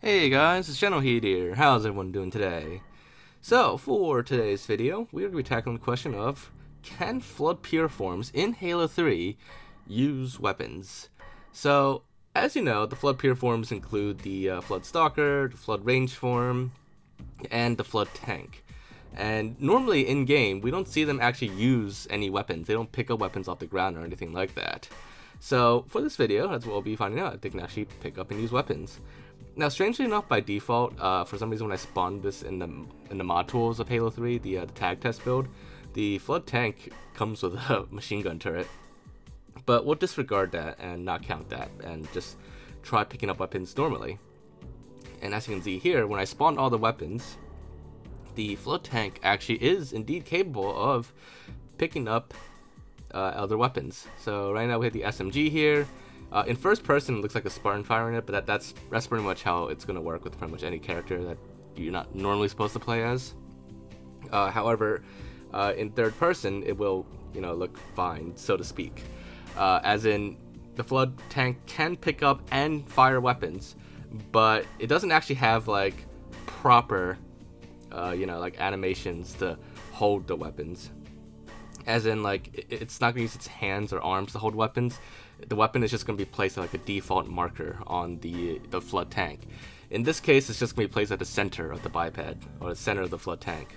Hey guys, it's Generalkidd here. How's everyone doing today? So, for today's video, we're going to be tackling the question of, can Flood Pure Forms in Halo 3 use weapons? So, as you know, the Flood Pure Forms include the Flood Stalker, the Flood Range Form, and the Flood Tank. And normally in-game, we don't see them actually use any weapons. They don't pick up weapons off the ground or anything like that. So, for this video, that's what we'll be finding out. They can actually pick up and use weapons. Now, strangely enough, by default, for some reason when I spawned this in the mod tools of Halo 3, the tag test build, the Flood Tank comes with a machine gun turret. But we'll disregard that and not count that, and just try picking up weapons normally. And as you can see here, when I spawned all the weapons, the Flood Tank actually is indeed capable of picking up other weapons. So right now we have the SMG here. In first person, it looks like a Spartan firing it, but that's pretty much how it's going to work with pretty much any character that you're not normally supposed to play as. However, in third person, it will, look fine, so to speak. As in, the Flood Tank can pick up and fire weapons, but it doesn't actually have like proper, like animations to hold the weapons. As in, like, it's not going to use its hands or arms to hold weapons. The weapon is just going to be placed at like a default marker on the Flood Tank. In this case, it's just going to be placed at the center of the biped, or the center of the Flood Tank.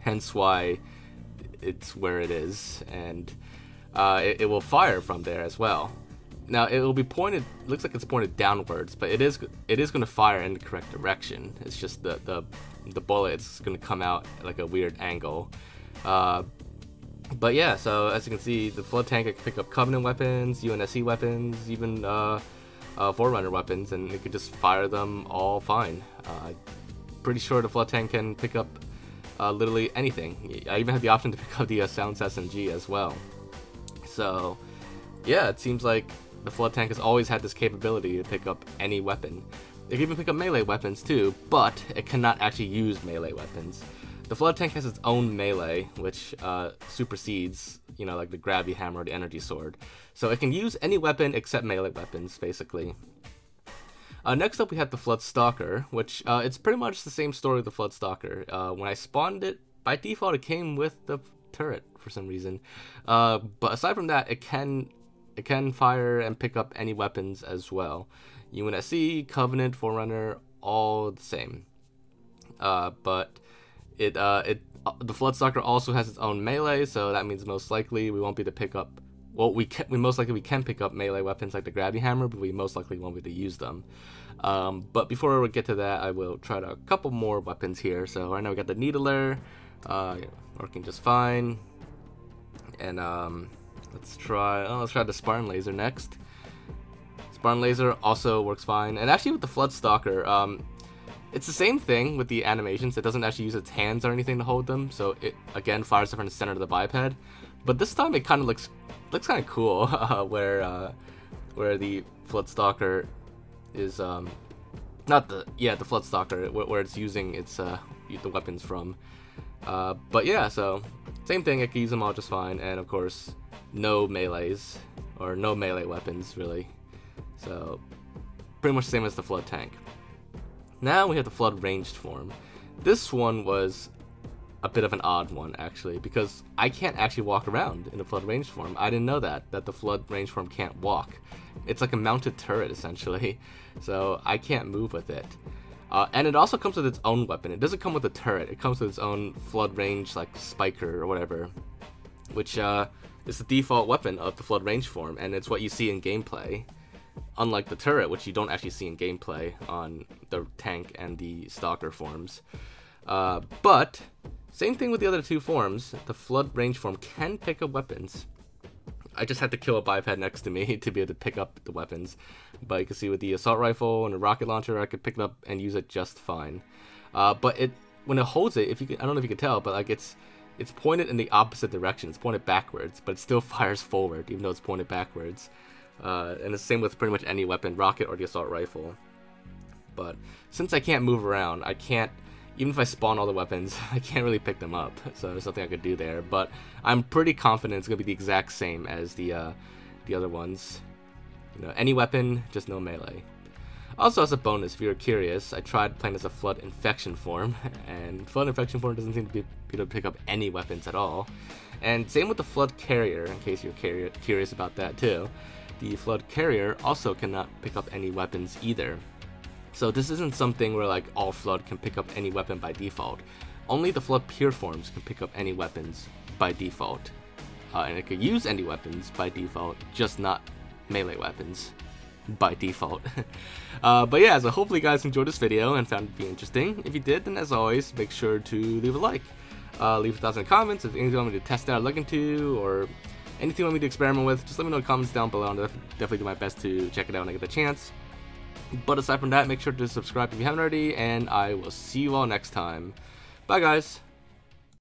Hence why it's where it is, and it will fire from there as well. Now, it will be pointed, looks like it's pointed downwards, but it is going to fire in the correct direction. It's just the bullet is going to come out at like a weird angle. But yeah, so as you can see, the Flood Tank can pick up Covenant weapons, UNSC weapons, even Forerunner weapons, and it could just fire them all fine. Pretty sure the Flood Tank can pick up literally anything. I even have the option to pick up the Sounds SMG as well. So yeah, it seems like the Flood Tank has always had this capability to pick up any weapon. It can even pick up melee weapons too, but it cannot actually use melee weapons. The Flood Tank has its own melee, which supersedes, like the Gravity Hammer or the Energy Sword. So it can use any weapon except melee weapons, basically. Next up, we have the Flood Stalker, which it's pretty much the same story with the Flood Stalker. When I spawned it, by default, it came with the turret for some reason. But aside from that, it can fire and pick up any weapons as well. UNSC, Covenant, Forerunner, all the same. But the Flood Stalker also has its own melee, so that means most likely we won't be able to pick up. Well, we can pick up melee weapons like the Gravity Hammer, but we most likely won't be able to use them. But before we get to that, I will try a couple more weapons here. So right now we got the Needler, working just fine, and let's try the Spartan Laser next. Spartan Laser also works fine, and actually with the Flood Stalker, it's the same thing with the animations. It doesn't actually use its hands or anything to hold them, so it again fires from the center of the biped. But this time it kind of looks kind of cool, where the Flood Stalker is the Flood Stalker, where it's using its the weapons from. But yeah, so same thing. It can use them all just fine, and of course no melees or no melee weapons really. So pretty much the same as the Flood Tank. Now we have the Flood Ranged form. This one was a bit of an odd one, actually, because I can't actually walk around in the Flood Ranged form. I didn't know that the Flood Ranged form can't walk. It's like a mounted turret, essentially, so I can't move with it. And it also comes with its own weapon. It doesn't come with a turret. It comes with its own Flood Range, like, spiker or whatever, which is the default weapon of the Flood Ranged form, and it's what you see in gameplay. Unlike the turret, which you don't actually see in gameplay on the Tank and the Stalker forms. But, same thing with the other two forms, the Flood Range form can pick up weapons. I just had to kill a biped next to me to be able to pick up the weapons. But you can see with the Assault Rifle and the Rocket Launcher, I could pick it up and use it just fine. But when it holds it, I don't know if you can tell, but like it's pointed in the opposite direction. It's pointed backwards, but it still fires forward, even though it's pointed backwards. And the same with pretty much any weapon, rocket or the Assault Rifle. But since I can't move around, I can't, even if I spawn all the weapons, I can't really pick them up. So there's nothing I could do there. But I'm pretty confident it's going to be the exact same as the other ones. Any weapon, just no melee. Also, as a bonus, if you're curious, I tried playing as a Flood Infection form, and Flood Infection form doesn't seem to be able to pick up any weapons at all. And same with the Flood Carrier, in case you're curious about that too. The Flood Carrier also cannot pick up any weapons either. So this isn't something where like all Flood can pick up any weapon by default. Only the Flood Pure forms can pick up any weapons by default. And it could use any weapons by default, just not melee weapons by default. But yeah, so hopefully you guys enjoyed this video and found it to be interesting. If you did, then as always, make sure to leave a like. Leave your thoughts in the comments. If there's anything you want me to test out or look into, or anything you want me to experiment with, just let me know in the comments down below, and I'll definitely do my best to check it out when I get the chance. But aside from that, make sure to subscribe if you haven't already, and I will see you all next time. Bye guys!